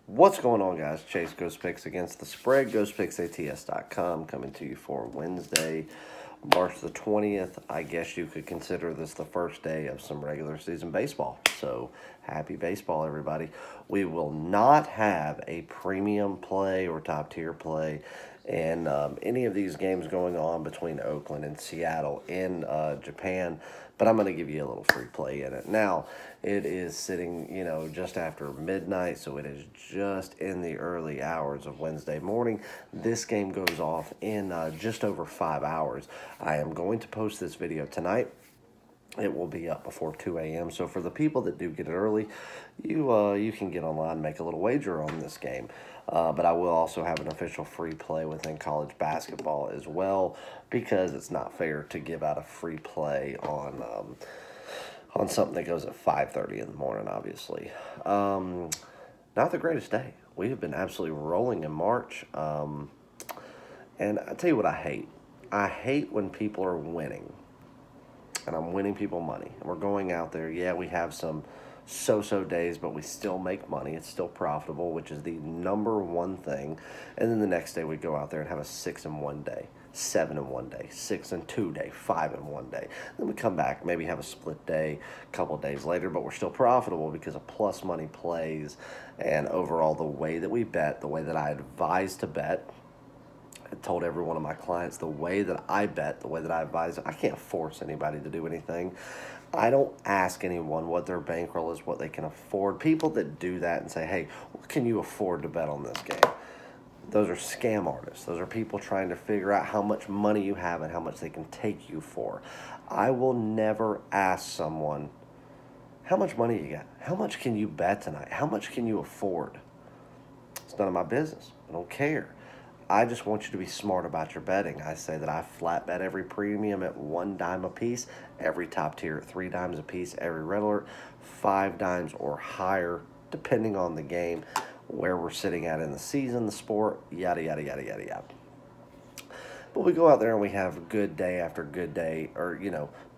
What's going on, guys? Chase Ghost Picks against the spread. GhostPicksATS.com coming to you for Wednesday, March the 20th. I guess you could consider this the first day of some regular season baseball. So happy baseball, everybody. We will not have a premium play or top tier play in any of these games going on between Oakland and Seattle in Japan, but I'm going to give you a little free play in it. Now, it is sitting, just after midnight, so it is just in the early hours of Wednesday morning. This game goes off in just over 5 hours. I am going to post this video tonight. It will be up before 2 a.m. So for the people that do get it early, you can get online and make a little wager on this game. But I will also have an official free play within college basketball as well, because it's not fair to give out a free play on something that goes at 5:30 in the morning, obviously. Not the greatest day. We have been absolutely rolling in March. And I tell you what I hate. I hate when people are winning. And I'm winning people money. And we're going out there. Yeah, we have some so-so days, but we still make money. It's still profitable, which is the number one thing. And then the next day we go out there and have a 6-1 day, 7-1 day, 6-2 day, 5-1 day. Then we come back, maybe have a split day a couple of days later, but we're still profitable because of plus money plays and overall the way that we bet, the way that I advise to bet. I told every one of my clients the way that I bet, the way that I advise, I can't force anybody to do anything. I don't ask anyone what their bankroll is, what they can afford. People that do that and say, hey, what can you afford to bet on this game? Those are scam artists. Those are people trying to figure out how much money you have and how much they can take you for. I will never ask someone, how much money you got? How much can you bet tonight? How much can you afford? It's none of my business. I don't care. I just want you to be smart about your betting. I say that I flat bet every premium at $1 a piece, every top tier at $3 a piece, every red alert, $5 or higher, depending on the game, where we're sitting at in the season, the sport, yada, yada, yada, yada, yada. But we go out there and we have good day after good day, or,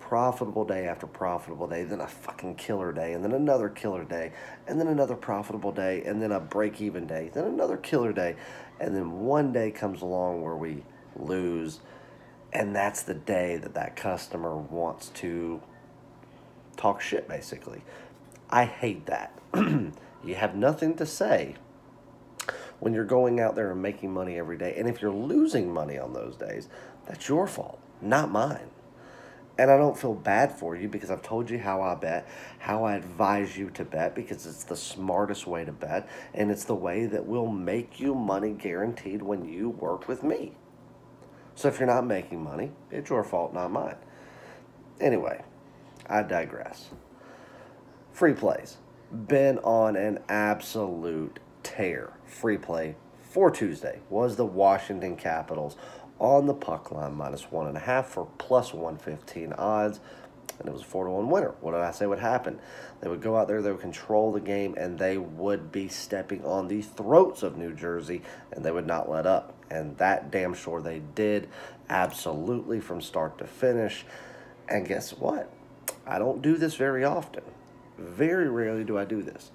profitable day after profitable day, then a fucking killer day, and then another killer day, and then another profitable day, and then a break-even day, then another killer day, and then one day comes along where we lose, and that's the day that that customer wants to talk shit, basically. I hate that. You have nothing to say when you're going out there and making money every day. And if you're losing money on those days, that's your fault, not mine. And I don't feel bad for you because I've told you how I bet, how I advise you to bet, because it's the smartest way to bet, and it's the way that will make you money guaranteed when you work with me. So if you're not making money, it's your fault, not mine. Anyway, I digress. Free plays. Been on an absolute tear. Free play for Tuesday was the Washington Capitals on the puck line -1.5 for plus 115 odds, and it was a 4-1 winner. What did I say would happen? They would go out there, they would control the game, and they would be stepping on the throats of New Jersey, and they would not let up. And that damn sure they did, absolutely, from start to finish. And guess what? I don't do this very often. Very rarely do I do this.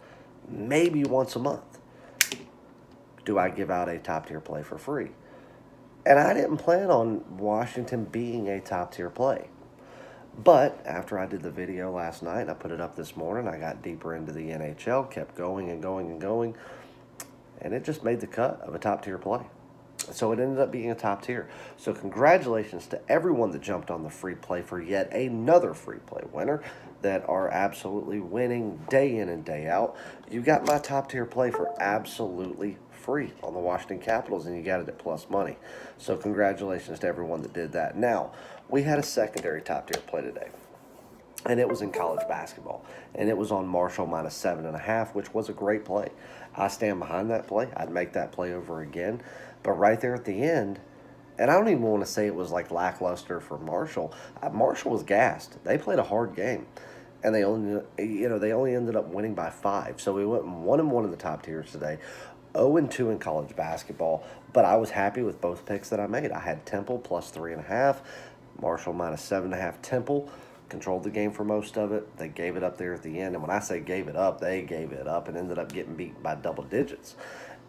Maybe once a month do I give out a top-tier play for free. And I didn't plan on Washington being a top-tier play. But after I did the video last night, I put it up this morning, I got deeper into the NHL, kept going and going and going, and it just made the cut of a top-tier play. So it ended up being a top tier. So congratulations to everyone that jumped on the free play for yet another free play winner that are absolutely winning day in and day out. You got my top tier play for absolutely free on the Washington Capitals, and you got it at plus money. So congratulations to everyone that did that. Now, we had a secondary top tier play today, and it was in college basketball, and it was on Marshall -7.5, which was a great play. I stand behind that play. I'd make that play over again. But right there at the end, and I don't even want to say it was like lackluster for Marshall. Marshall was gassed. They played a hard game, and they only ended up winning by 5. So we went 1-1 in the top tiers today, 0-2 in college basketball. But I was happy with both picks that I made. I had Temple plus 3.5, Marshall -7.5 Temple. controlled the game for most of it. They gave it up there at the end. And when I say gave it up, they gave it up and ended up getting beat by double digits.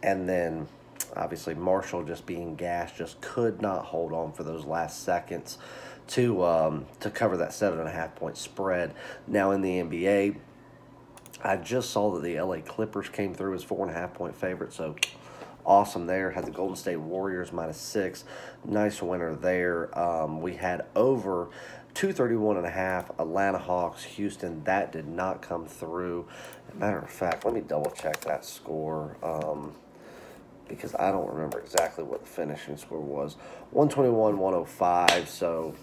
And then, obviously, Marshall just being gassed, just could not hold on for those last seconds to cover that 7.5-point spread. Now in the NBA, I just saw that the LA Clippers came through as 4.5-point favorite, so awesome there. Had the Golden State Warriors -6. Nice winner there. We had over 231.5 Atlanta Hawks, Houston. That did not come through. Matter of fact, let me double check that score. Because I don't remember exactly what the finishing score was. 121-105, so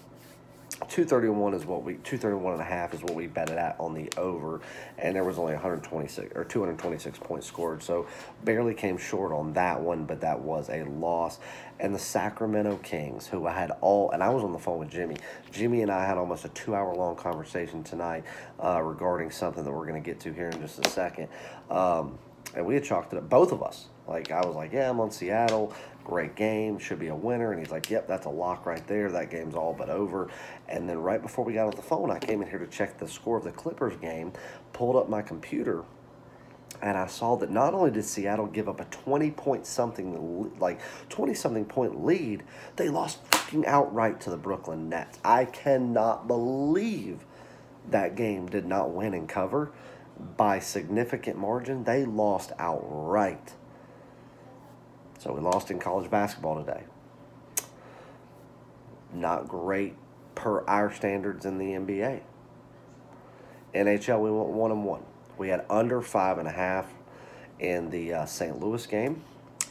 231.5 is what we bet it at on the over, and there was only 226 points scored, so barely came short on that one, but that was a loss. And the Sacramento Kings, who and I was on the phone with Jimmy. Jimmy and I had almost a 2-hour-long conversation tonight regarding something that we're going to get to here in just a second. And we had chalked it up, both of us. Like, I was like, yeah, I'm on Seattle. Great game. Should be a winner. And he's like, yep, that's a lock right there. That game's all but over. And then right before we got on the phone, I came in here to check the score of the Clippers game, pulled up my computer, and I saw that not only did Seattle give up a 20-something point lead, they lost fucking outright to the Brooklyn Nets. I cannot believe that game did not win and cover by significant margin. They lost outright. So we lost in college basketball today. Not great per our standards in the NBA. NHL, we went 1-1. We had under 5.5 in the St. Louis game.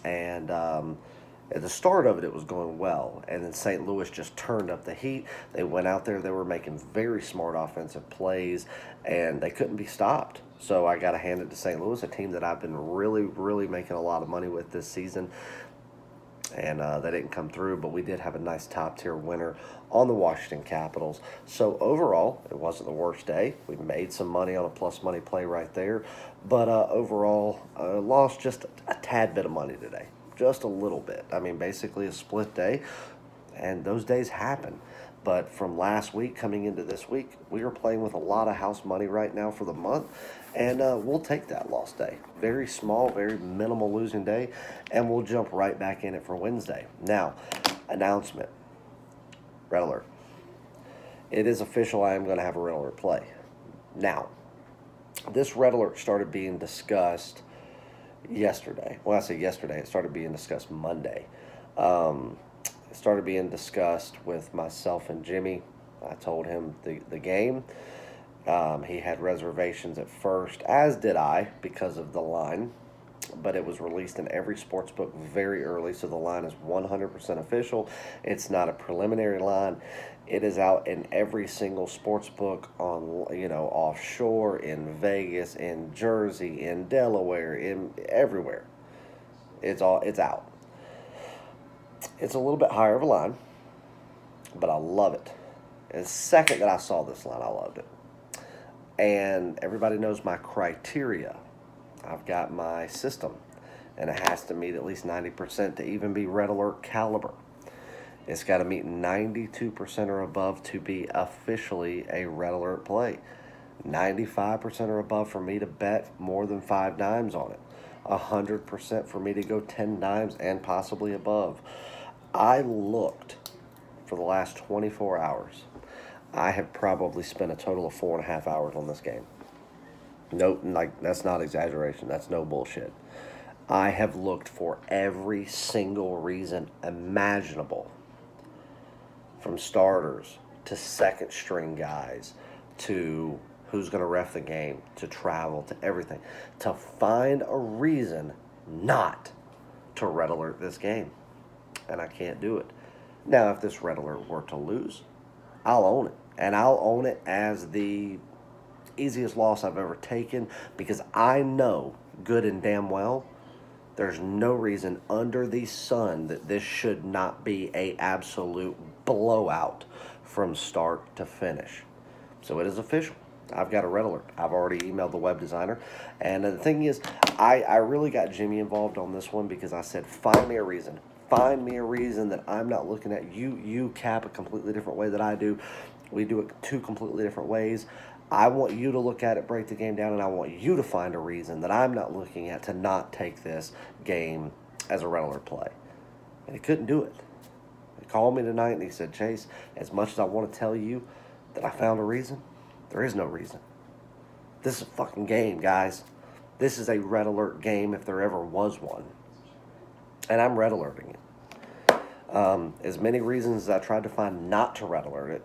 And at the start of it, it was going well. And then St. Louis just turned up the heat. They went out there. They were making very smart offensive plays, and they couldn't be stopped. So I got to hand it to St. Louis, a team that I've been really, really making a lot of money with this season. And that didn't come through, but we did have a nice top-tier winner on the Washington Capitals. So overall, it wasn't the worst day. We made some money on a plus money play right there. But overall, lost just a tad bit of money today. Just a little bit. I mean, basically a split day, and those days happen. But from last week coming into this week, we are playing with a lot of house money right now for the month, and we'll take that lost day. Very small, very minimal losing day, and we'll jump right back in it for Wednesday. Now, announcement. Red alert. It is official. I am going to have a red alert play. Now, this red alert started being discussed yesterday. Well, I say yesterday. It started being discussed Monday. It started being discussed with myself and Jimmy. I told him the game. He had reservations at first, as did I, because of the line. But it was released in every sports book very early, so the line is 100% official. It's not a preliminary line. It is out in every single sports book on, offshore, in Vegas, in Jersey, in Delaware, in everywhere. It's out. It's a little bit higher of a line, but I love it. And the second that I saw this line, I loved it. And everybody knows my criteria. I've got my system, and it has to meet at least 90% to even be red alert caliber. It's got to meet 92% or above to be officially a red alert play. 95% or above for me to bet more than 5 dimes on it. 100% for me to go 10 dimes and possibly above. I looked for the last 24 hours. I have probably spent a total of 4.5 hours on this game. Nope, that's not exaggeration. That's no bullshit. I have looked for every single reason imaginable, from starters to second string guys to who's going to ref the game, to travel, to everything, to find a reason not to red alert this game. And I can't do it. Now, if this red alert were to lose, I'll own it. And I'll own it as the easiest loss I've ever taken, because I know good and damn well there's no reason under the sun that this should not be a absolute blowout from start to finish. So it is official. I've got a red alert. I've already emailed the web designer. And the thing is, I really got Jimmy involved on this one, because I said, find me a reason. Find me a reason that I'm not looking at. You cap a completely different way that I do. We do it two completely different ways. I want you to look at it, break the game down, and I want you to find a reason that I'm not looking at to not take this game as a red alert play. And he couldn't do it. He called me tonight and he said, Chase, as much as I want to tell you that I found a reason, there is no reason. This is a fucking game, guys. This is a red alert game if there ever was one. And I'm red alerting it. As many reasons as I tried to find not to red alert it,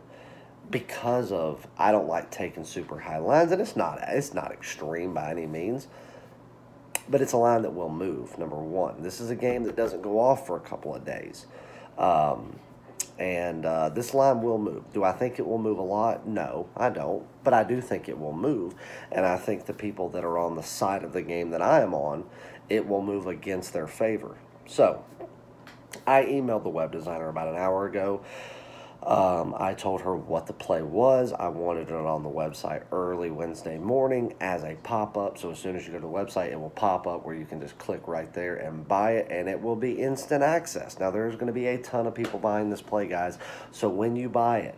because of I don't like taking super high lines, and it's not extreme by any means, but it's a line that will move. Number one, this is a game that doesn't go off for a couple of days, and this line will move. Do I think it will move a lot? No, I don't, but I do think it will move, and I think the people that are on the side of the game that I am on, it will move against their favor. So I emailed the web designer about an hour ago. I told her what the play was. I wanted it on the website early Wednesday morning as a pop-up. So as soon as you go to the website, it will pop up where you can just click right there and buy it, and it will be instant access. Now, there's going to be a ton of people buying this play, guys. So when you buy it,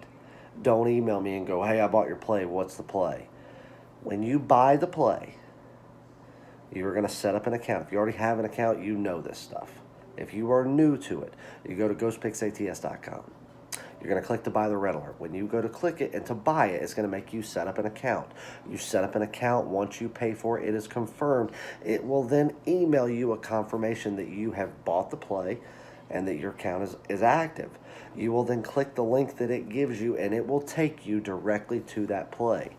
don't email me and go, hey, I bought your play. What's the play? When you buy the play, you're going to set up an account. If you already have an account, you know this stuff. If you are new to it, you go to ghostpicksats.com. You're going to click to buy the red alert. When you go to click it and to buy it, it's going to make you set up an account. You set up an account. Once you pay for it, it is confirmed. It will then email you a confirmation that you have bought the play and that your account is active. You will then click the link that it gives you, and it will take you directly to that play.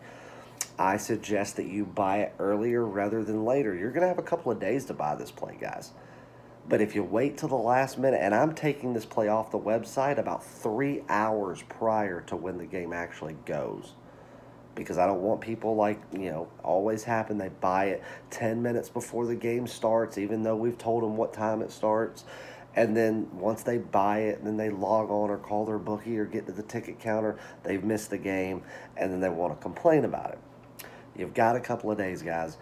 I suggest that you buy it earlier rather than later. You're going to have a couple of days to buy this play, guys. But if you wait till the last minute, and I'm taking this play off the website about 3 hours prior to when the game actually goes, because I don't want people always happen. They buy it 10 minutes before the game starts, even though we've told them what time it starts. And then once they buy it, and then they log on or call their bookie or get to the ticket counter, they've missed the game, and then they want to complain about it. You've got a couple of days, guys.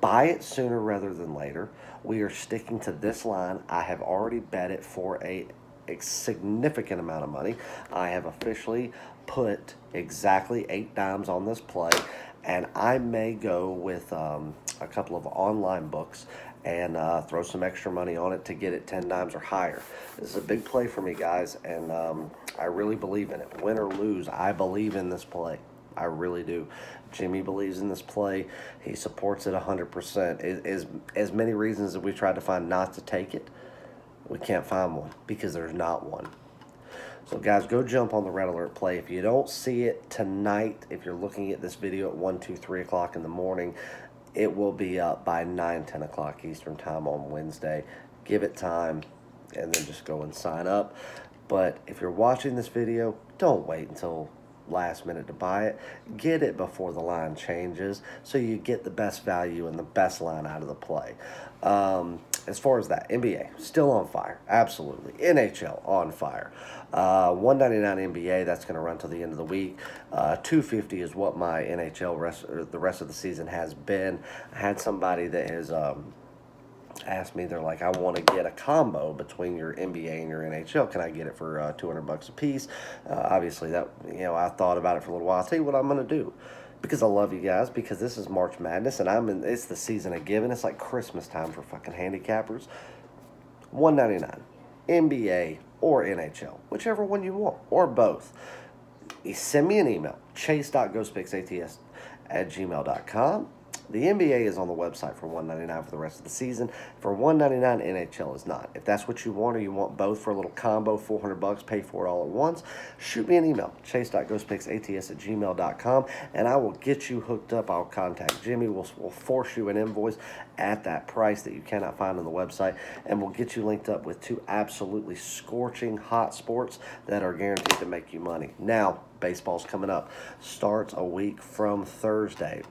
Buy it sooner rather than later. We are sticking to this line. I have already bet it for a significant amount of money. I have officially put exactly 8 dimes on this play, and I may go with a couple of online books and throw some extra money on it to get it 10 dimes or higher. This is a big play for me, guys, and I really believe in it. Win or lose, I believe in this play. I really do. Jimmy believes in this play. He supports it 100%. As many reasons that we tried to find not to take it, we can't find one because there's not one. So, guys, go jump on the red alert play. If you don't see it tonight, if you're looking at this video at 1, 2, 3 o'clock in the morning, it will be up by 9, 10 o'clock Eastern time on Wednesday. Give it time and then just go and sign up. But if you're watching this video, don't wait until last minute to buy it. Get it before the line changes so you get the best value and the best line out of the play. As far as that, NBA still on fire, absolutely. NHL on fire. $1.99 NBA, that's going to run till the end of the week. $2.50 is what my NHL the rest of the season has been. I had somebody that has asked me, they're like, I want to get a combo between your NBA and your NHL. Can I get it for $200 a piece? Obviously, that I thought about it for a little while. I'll tell you what I'm going to do, because I love you guys, because this is March Madness, and it's the season of giving. It's like Christmas time for fucking handicappers. $1.99, NBA or NHL, whichever one you want, or both. You send me an email, chase.ghostpicksats@gmail.com. The NBA is on the website for $1.99 for the rest of the season. For $1.99, NHL is not. If that's what you want, or you want both for a little combo, $400, pay for it all at once, shoot me an email, chase.ghostpicksats@gmail.com, and I will get you hooked up. I'll contact Jimmy. We'll force you an invoice at that price that you cannot find on the website, and we'll get you linked up with 2 absolutely scorching hot sports that are guaranteed to make you money. Now, baseball's coming up. Starts a week from Thursday.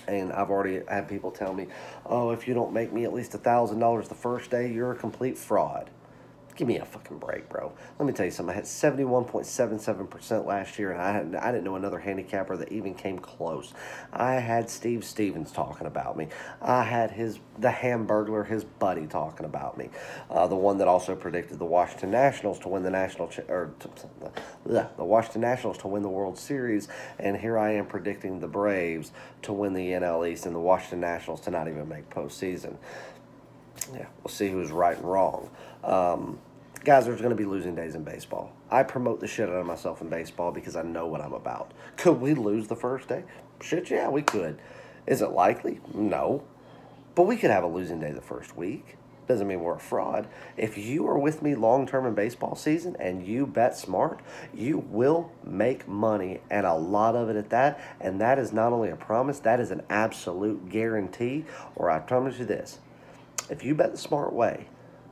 And I've already had people tell me, oh, if you don't make me at least $1,000 the first day, you're a complete fraud. Give me a fucking break, bro. Let me tell you something. I had 71.77% last year, and I didn't know another handicapper that even came close. I had Steve Stevens talking about me. I had the Hamburglar, his buddy, talking about me. The one that also predicted the Washington Nationals to win the the Washington Nationals to win the World Series, and here I am predicting the Braves to win the NL East and the Washington Nationals to not even make postseason. Yeah, we'll see who's right and wrong. Guys, there's going to be losing days in baseball. I promote the shit out of myself in baseball because I know what I'm about. Could we lose the first day? Shit, yeah, we could. Is it likely? No. But we could have a losing day the first week. Doesn't mean we're a fraud. If you are with me long-term in baseball season and you bet smart, you will make money, and a lot of it at that. And that is not only a promise, that is an absolute guarantee. Or I promise you this. If you bet the smart way,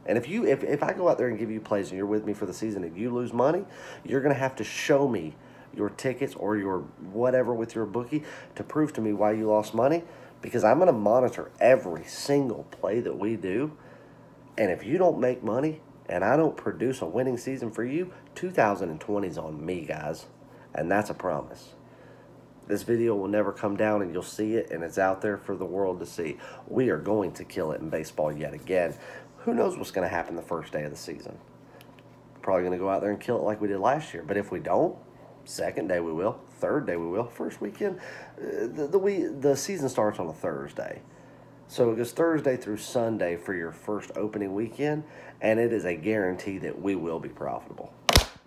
and if I go out there and give you plays and you're with me for the season and you lose money, you're going to have to show me your tickets or your whatever with your bookie to prove to me why you lost money, because I'm going to monitor every single play that we do. And if you don't make money and I don't produce a winning season for you, 2020 is on me, guys. And that's a promise. This video will never come down, and you'll see it, and it's out there for the world to see. We are going to kill it in baseball yet again. Who knows what's going to happen the first day of the season? Probably going to go out there and kill it like we did last year. But if we don't, second day we will, third day we will, first weekend, the season starts on a Thursday. So it goes Thursday through Sunday for your first opening weekend, and it is a guarantee that we will be profitable.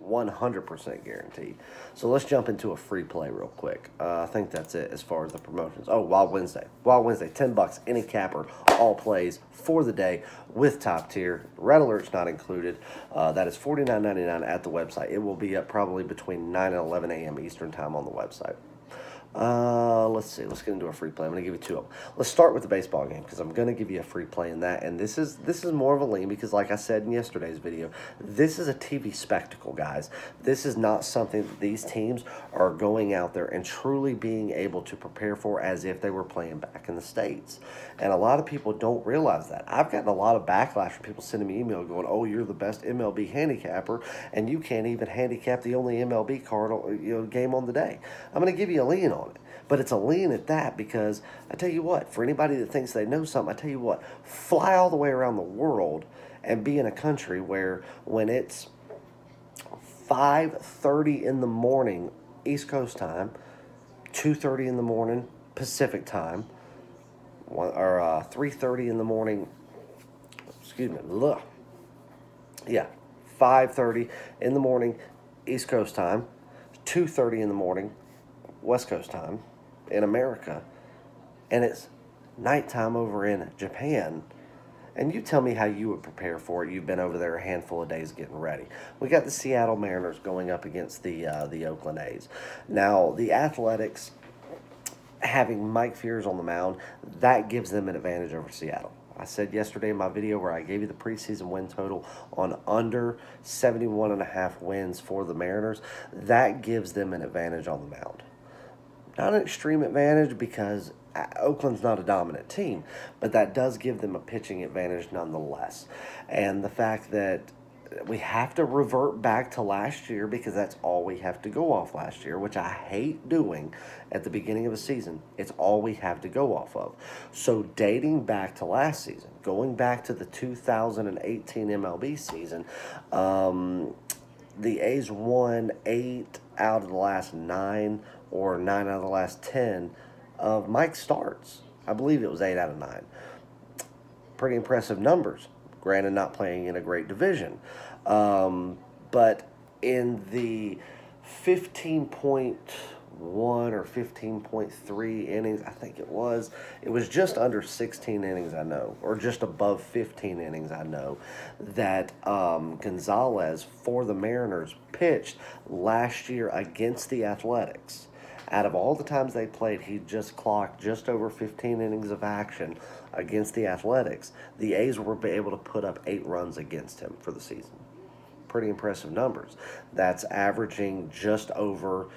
100% guaranteed. So let's jump into a free play real quick. I think that's it as far as the promotions. Oh, Wild Wednesday. Wild Wednesday, $10, any capper, all plays for the day with top tier. Red Alert's not included. That is $49.99 at the website. It will be up probably between 9 and 11 a.m. Eastern time on the website. Let's see. Let's get into a free play. I'm going to give you two of them. Let's start with the baseball game because I'm going to give you a free play in that. And this is more of a lean because, like I said in yesterday's video, this is a TV spectacle, guys. This is not something that these teams are going out there and truly being able to prepare for as if they were playing back in the States. And a lot of people don't realize that. I've gotten a lot of backlash from people sending me email going, "Oh, you're the best MLB handicapper, and you can't even handicap the only MLB card, game on the day." I'm going to give you a lean on it. But it's a lean at that because I tell you what, for anybody that thinks they know something, I tell you what, fly all the way around the world and be in a country where when it's 5:30 in the morning East Coast time, 2:30 in the morning Pacific time, or 3:30 in the morning, 5:30 in the morning East Coast time, 2:30 in the morning West Coast time in America, and it's nighttime over in Japan. And you tell me how you would prepare for it. You've been over there a handful of days getting ready. We got the Seattle Mariners going up against the Oakland A's. Now, the Athletics, having Mike Fiers on the mound, that gives them an advantage over Seattle. I said yesterday in my video where I gave you the preseason win total on under 71.5 wins for the Mariners, that gives them an advantage on the mound. Not an extreme advantage because Oakland's not a dominant team, but that does give them a pitching advantage nonetheless. And the fact that we have to revert back to last year because that's all we have to go off last year, which I hate doing at the beginning of a season. It's all we have to go off of. So dating back to last season, going back to the 2018 MLB season, the A's won 8 out of the last 9 or 9 out of the last 10 of Mike's starts. I believe it was 8 out of 9. Pretty impressive numbers. Granted, not playing in a great division. But in the 15.1 or 15.3 innings, I think it was just under 16 innings, I know, or just above 15 innings, I know, that Gonzalez for the Mariners pitched last year against the Athletics. Out of all the times they played, he just clocked just over 15 innings of action against the Athletics. The A's were able to put up 8 runs against him for the season. Pretty impressive numbers. That's averaging just over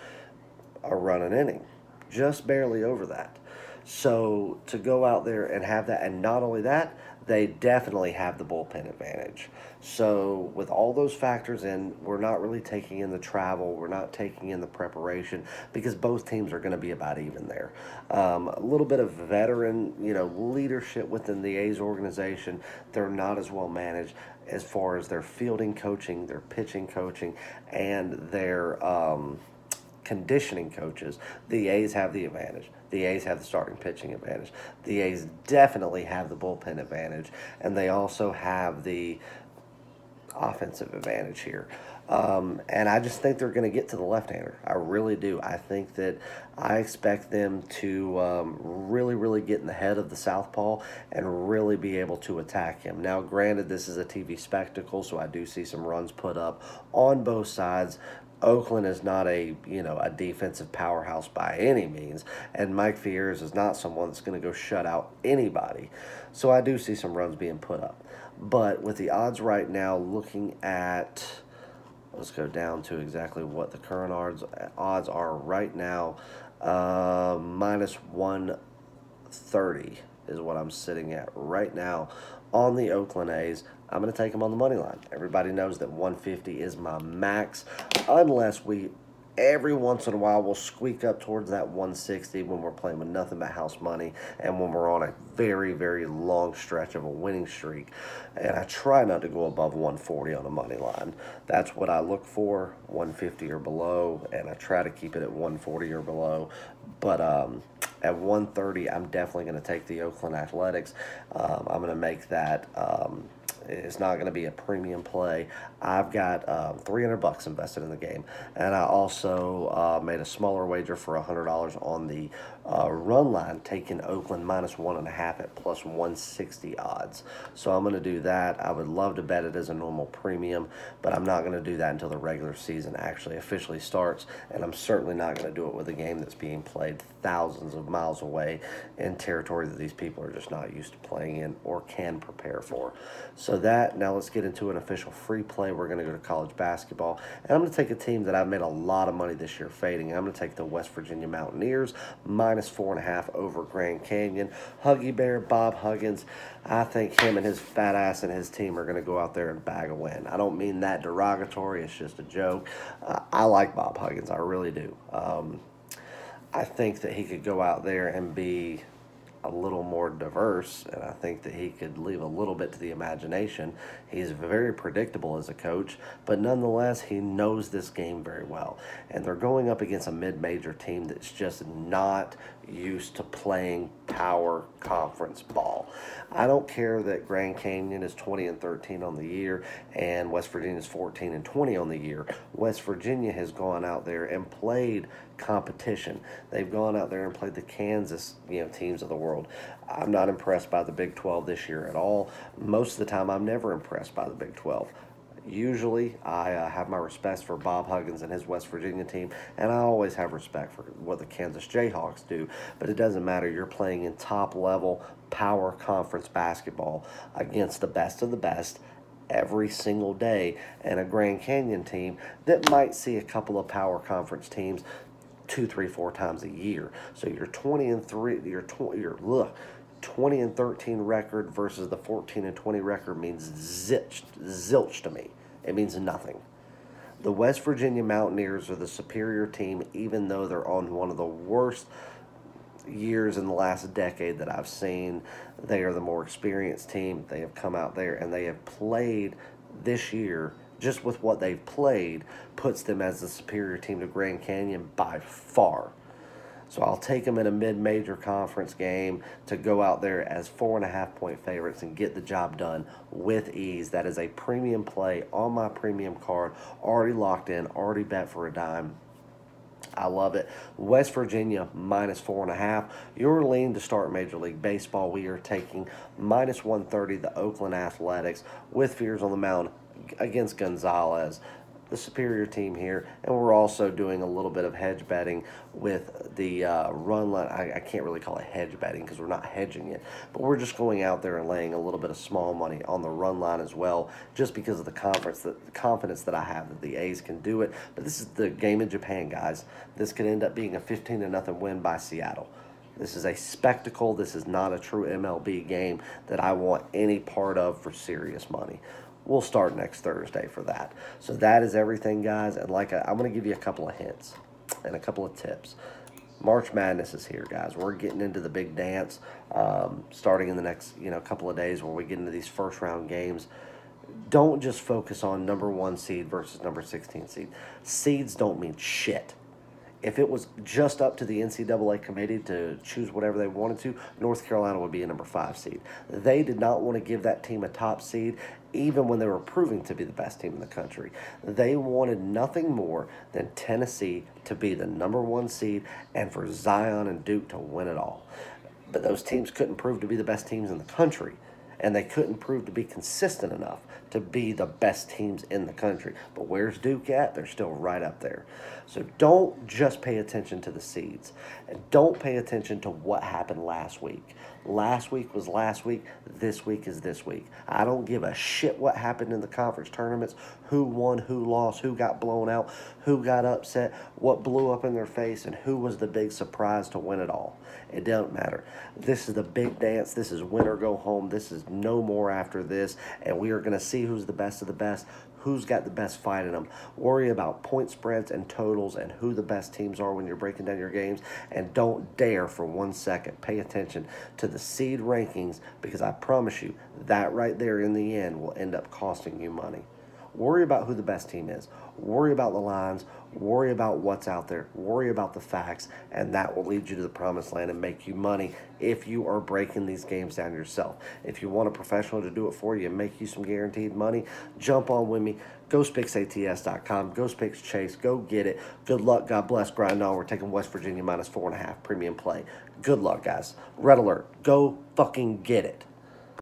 a run an inning. Just barely over that. So to go out there and have that, and not only that, they definitely have the bullpen advantage. So, with all those factors in, we're not really taking in the travel, we're not taking in the preparation because both teams are going to be about even there. A little bit of veteran, leadership within the A's organization. They're not as well managed as far as their fielding coaching, their pitching coaching, and their conditioning coaches. The A's have the advantage. The A's have the starting pitching advantage. The A's definitely have the bullpen advantage, and they also have the offensive advantage here. And I just think they're going to get to the left-hander. I really do. I expect them to really, really get in the head of the southpaw and really be able to attack him. Now, granted, this is a TV spectacle, so I do see some runs put up on both sides. Oakland is not a defensive powerhouse by any means, and Mike Fierce is not someone that's going to go shut out anybody. So I do see some runs being put up. But with the odds right now, looking at, let's go down to exactly what the current odds are right now. Minus 130 is what I'm sitting at right now on the Oakland A's. I'm going to take them on the money line. Everybody knows that 150 is my max, unless we every once in a while we'll squeak up towards that 160 when we're playing with nothing but house money and when we're on a very, very long stretch of a winning streak. And I try not to go above 140 on the money line. That's what I look for, 150 or below, and I try to keep it at 140 or below. But at 130, I'm definitely going to take the Oakland Athletics. I'm going to make that. It's not going to be a premium play. I've got $300 invested in the game, and I also made a smaller wager for $100 on the run line, taking Oakland minus 1.5 at plus 160 odds. So I'm going to do that. I would love to bet it as a normal premium, but I'm not going to do that until the regular season actually officially starts, and I'm certainly not going to do it with a game that's being played thousands of miles away in territory that these people are just not used to playing in or can prepare for. So now let's get into an official free play. We're going to go to college basketball, and I'm going to take a team that I've made a lot of money this year fading. I'm going to take the West Virginia Mountaineers minus 4.5 over Grand Canyon. Huggy Bear, Bob Huggins, I think him and his fat ass and his team are going to go out there and bag a win. I don't mean that derogatory. It's just a joke. I like Bob Huggins. I really do. I think that he could go out there and be a little more diverse, and I think that he could leave a little bit to the imagination. He's very predictable as a coach, but nonetheless, he knows this game very well. And they're going up against a mid-major team that's just not used to playing power conference ball. I don't care that Grand Canyon is 20-13 on the year and West Virginia is 14-20 on the year. West Virginia has gone out there and played competition. They've gone out there and played the Kansas, teams of the world. I'm not impressed by the Big 12 this year at all. Most of the time, I'm never impressed by the Big 12. Usually, I have my respect for Bob Huggins and his West Virginia team, and I always have respect for what the Kansas Jayhawks do, but it doesn't matter. You're playing in top-level power conference basketball against the best of the best every single day, and a Grand Canyon team that might see a couple of power conference teams 2, 3, 4 times a year. So your 20-13 record versus the 14-20 record means zilch to me. It means nothing. The West Virginia Mountaineers are the superior team, even though they're on one of the worst years in the last decade that I've seen. They are the more experienced team. They have come out there and they have played this year. Just with what they've played, puts them as the superior team to Grand Canyon by far. So I'll take them in a mid-major conference game to go out there as 4.5-point favorites and get the job done with ease. That is a premium play on my premium card, already locked in, already bet for a dime. I love it. West Virginia minus 4.5. Your lean to start Major League Baseball. We are taking minus 130 the Oakland Athletics with Fears on the mound against Gonzalez, the superior team here, and we're also doing a little bit of hedge betting with the run line. I can't really call it hedge betting because we're not hedging it, but we're just going out there and laying a little bit of small money on the run line as well, just because of the confidence that I have that the A's can do it. But this is the game in Japan, guys. This could end up being a 15-0 win by Seattle. This is a spectacle. This is not a true MLB game that I want any part of for serious money. We'll start next Thursday for that. So that is everything, guys. And I'm going to give you a couple of hints and a couple of tips. March Madness is here, guys. We're getting into the big dance, starting in the next couple of days, where we get into these first round games. Don't just focus on number 1 seed versus number 16 seed. Seeds don't mean shit. If it was just up to the NCAA committee to choose whatever they wanted to, North Carolina would be a number 5 seed. They did not want to give that team a top seed, even when they were proving to be the best team in the country. They wanted nothing more than Tennessee to be the number 1 seed and for Zion and Duke to win it all. But those teams couldn't prove to be the best teams in the country, and they couldn't prove to be consistent enough to be the best teams in the country. But where's Duke at? They're still right up there. So don't just pay attention to the seeds, and don't pay attention to what happened last week. Last week was last week. This week is this week. I don't give a shit what happened in the conference tournaments, who won, who lost, who got blown out, who got upset, what blew up in their face, and who was the big surprise to win it all. It doesn't matter. This is the big dance. This is win or go home. This is no more after this, and we are going to see who's the best of the best, who's got the best fight in them. Worry about point spreads and totals and who the best teams are when you're breaking down your games, and don't dare for 1 second pay attention to the seed rankings, because I promise you that right there in the end will end up costing you money. Worry about who the best team is. Worry about the lines. Worry about what's out there. Worry about the facts, and that will lead you to the promised land and make you money if you are breaking these games down yourself. If you want a professional to do it for you and make you some guaranteed money, jump on with me. GhostPicksATS.com. GhostPicks Chase. Go get it. Good luck. God bless. Grind on. We're taking West Virginia -4.5 premium play. Good luck, guys. Red alert. Go fucking get it.